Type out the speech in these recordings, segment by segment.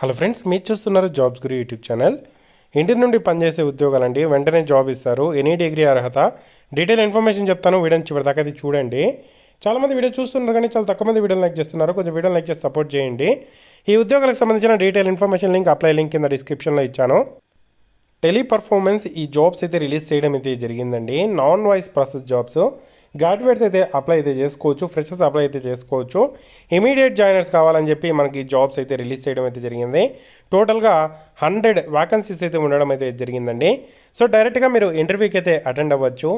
Hello friends, మీరు చూస్తున్నారు jobs గురి యూట్యూబ్ ఛానల్. ఇంటి నుండి పనిచేసే ఉద్యోగాలండి. వెంటనే జాబ్ ఇస్తారు. ఎనీ డిగ్రీ అర్హత. డీటెయిల్ ఇన్ఫర్మేషన్ చెప్తాను. వీడియోని చివరిదాకా అది చూడండి. చాలామంది వీడియో చూస్తున్నారు కానీ చాలా తక్కువ మంది వీడియోని లైక్ చేస్తున్నారు. కొంచెం వీడియోని లైక్ చేసి సపోర్ట్ చేయండి. ఈ ఉద్యోగాలకు సంబంధించిన detail information link, apply link కింద డిస్క్రిప్షన్లో ఇచ్చాను. టెలిపర్ఫార్మెన్స్ ఈ జాబ్స్ అయితే రిలీజ్ చేయడం అయితే జరిగిందండి. Non voice process jobs. Graduates అయితే అప్లై అయితే చేసుకోవచ్చు, ఫ్రెషర్స్ అప్లై అయితే చేసుకోవచ్చు. ఇమీడియట్ జాయినర్స్ కావాలని చెప్పి మనకి జాబ్స్ అయితే రిలీజ్ చేయడం అయితే జరిగింది. టోటల్గా 100 వ్యాకన్సీస్ అయితే ఉండడం అయితే జరిగిందండి. సో డైరెక్ట్గా మీరు ఇంటర్వ్యూకి అయితే అటెండ్ అవ్వచ్చు.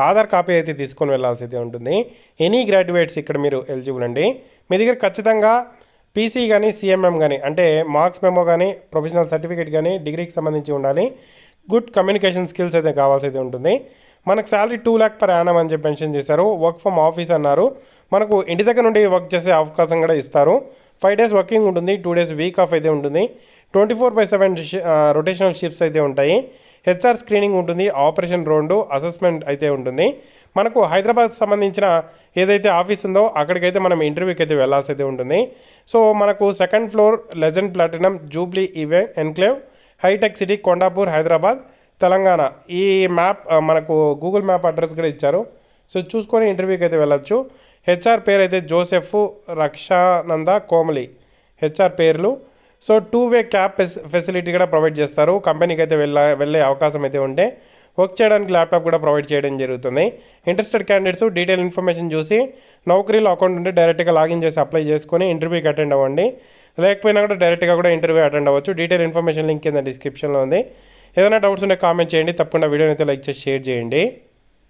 ఆధార్ కాపీ అయితే తీసుకొని వెళ్ళాల్సి అయితే ఉంటుంది. ఎనీ గ్రాడ్యుయేట్స్ ఇక్కడ మీరు ఎలిజిబుల్ అండి. మీ దగ్గర ఖచ్చితంగా పీసీ కానీ సిఎంఎం కానీ, అంటే మార్క్స్ మెమో కానీ, ప్రొఫెషనల్ సర్టిఫికేట్ కానీ డిగ్రీకి సంబంధించి ఉండాలి. గుడ్ కమ్యూనికేషన్ స్కిల్స్ అయితే కావాల్సి అయితే ఉంటుంది. మనకు శాలరీ 2 lakh per annum అని చెప్పి మెన్షన్ చేశారు. వర్క్ ఫ్రమ్ ఆఫీస్ అన్నారు. మనకు ఇంటి దగ్గర నుండి వర్క్ చేసే అవకాశం కూడా ఇస్తారు. 5 days వర్కింగ్ ఉంటుంది, 2 days వీక్ ఆఫ్ అయితే ఉంటుంది. 24/7 రొటేషనల్ షిఫ్ట్స్ అయితే ఉంటాయి. హెచ్ఆర్ స్క్రీనింగ్ ఉంటుంది, ఆపరేషన్ రౌండ్, అసెస్మెంట్ అయితే ఉంటుంది. మనకు హైదరాబాద్ సంబంధించిన ఏదైతే ఆఫీస్ ఉందో అక్కడికైతే మనం ఇంటర్వ్యూకి అయితే వెళ్ళాల్సి అయితే ఉంటుంది. సో మనకు 2nd floor legend platinum jubilee enclave, hitech city, Kondapur, Hyderabad, Telangana. ఈ మ్యాప్ మనకు గూగుల్ మ్యాప్ అడ్రస్ కూడా ఇచ్చారు. సో చూసుకొని ఇంటర్వ్యూకి అయితే వెళ్ళొచ్చు. హెచ్ఆర్ పేరు అయితే జోసెఫ్ రక్షానంద కోమలి హెచ్ఆర్ పేర్లు. సో 2-way క్యాబ్ ఫెసిలిటీ కూడా ప్రొవైడ్ చేస్తారు. కంపెనీకి అయితే వెళ్ళే అవకాశం అయితే ఉంటే వర్క్ చేయడానికి ల్యాప్టాప్ కూడా ప్రొవైడ్ చేయడం జరుగుతుంది. ఇంట్రెస్టెడ్ క్యాండిడేట్స్ డీటెయిల్ ఇన్ఫర్మేషన్ చూసి నౌకరీలో అకౌంట్ ఉంటే డైరెక్ట్గా లాగిన్ చేసి అప్లై చేసుకొని ఇంటర్వ్యూకి అటెండ్ అవ్వండి. లేకపోయినా కూడా డైరెక్ట్గా కూడా ఇంటర్వ్యూ అటెండ్ అవ్వచ్చు. డీటెయిల్ ఇన్ఫర్మేషన్ లింక్ కింద డిస్క్రిప్షన్లో ఉంది. ఏదైనా డౌట్స్ ఉంటే కామెంట్ చేయండి. తప్పకుండా వీడియోని అయితే లైక్ చేసి షేర్ చేయండి.